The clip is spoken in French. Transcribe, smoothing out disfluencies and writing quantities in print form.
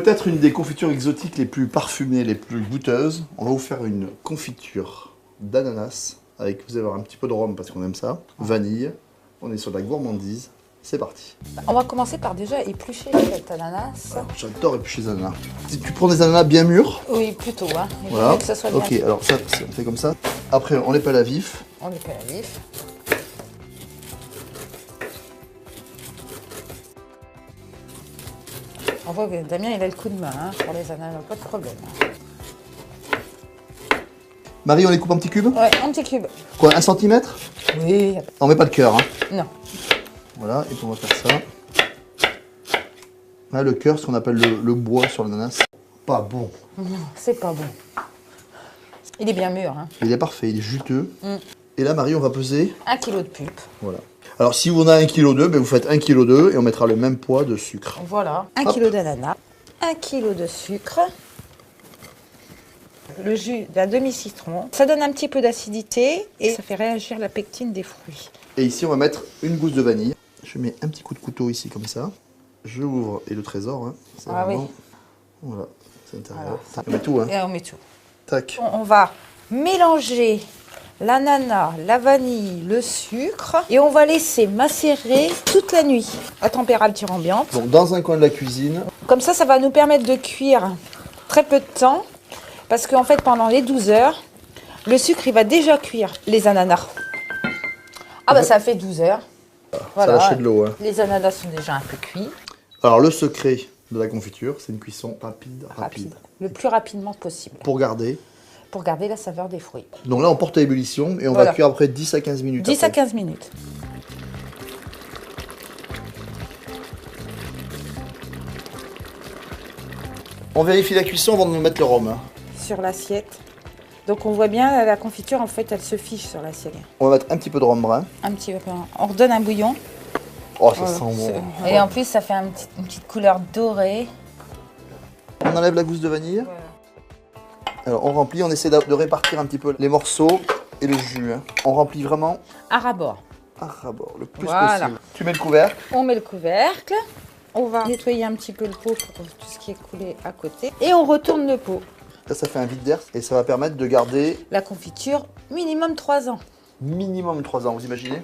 peut-être une des confitures exotiques les plus parfumées, les plus goûteuses. On va vous faire une confiture d'ananas avec, vous allez voir, un petit peu de rhum parce qu'on aime ça, vanille. On est sur de la gourmandise. C'est parti. On va commencer par déjà éplucher cet ananas. J'adore éplucher les ananas. Si tu prends des ananas bien mûrs. Oui, plutôt. Hein. Il Voilà. faut que ça soit bien. Ok, alors ça, on fait comme ça. Après, on les pèle à vif. On les pèle à vif. On voit que Damien, il a le coup de main hein, pour les ananas, pas de problème. Marie, on les coupe en petits cubes? Ouais, en petits cubes. Quoi, 1 centimètre? Oui. On met pas de cœur, hein? Non. Voilà, et puis on va faire ça. Là, le cœur, ce qu'on appelle le bois sur l'ananas. Pas bon. Non, c'est pas bon. Il est bien mûr. Hein. Il est parfait, il est juteux. Et là, Marie, on va peser 1 kg de pulpe. Voilà. Alors, si vous en avez 1,2 kg, ben vous faites 1,2 kg et on mettra le même poids de sucre. Voilà. 1 kg d'ananas, 1 kg de sucre, le jus d'un demi-citron. Ça donne un petit peu d'acidité et ça fait réagir la pectine des fruits. Et ici, on va mettre une gousse de vanille. Je mets un petit coup de couteau ici, comme ça. Je ouvre, et le trésor, hein, c'est vraiment... oui. Voilà, c'est l'intérieur. Voilà. On met tout, hein. Et on met tout. Tac. On va mélanger l'ananas, la vanille, le sucre et on va laisser macérer toute la nuit à température ambiante. Donc, dans un coin de la cuisine. Comme ça va nous permettre de cuire très peu de temps parce qu'en fait, pendant les 12 heures, le sucre, il va déjà cuire les ananas. Ah bah ça fait 12 heures. Ça a lâché de l'eau, hein. Les ananas sont déjà un peu cuits. Alors, le secret de la confiture, c'est une cuisson rapide. Le plus rapidement possible. Pour garder. Pour garder la saveur des fruits. Donc là, on porte à ébullition et on va cuire après 10 à 15 minutes. 10 après. à 15 minutes. On vérifie la cuisson avant de mettre le rhum. Hein. Sur l'assiette. Donc on voit bien la confiture, en fait, elle se fiche sur l'assiette. On va mettre un petit peu de rhum brun. Un petit peu. On redonne un bouillon. Oh, ça sent bon. Et en plus, ça fait une petite couleur dorée. On enlève la gousse de vanille. Voilà. Alors on remplit, on essaie de répartir un petit peu les morceaux et le jus. Hein. On remplit vraiment À ras-bord. à ras-bord, le plus Voilà. possible. Tu mets le couvercle. On met le couvercle. On va nettoyer un petit peu le pot pour tout ce qui est coulé à côté. Et on retourne le pot. Là, ça fait un vide d'air et ça va permettre de garder La confiture, minimum 3 ans. minimum 3 ans, vous imaginez?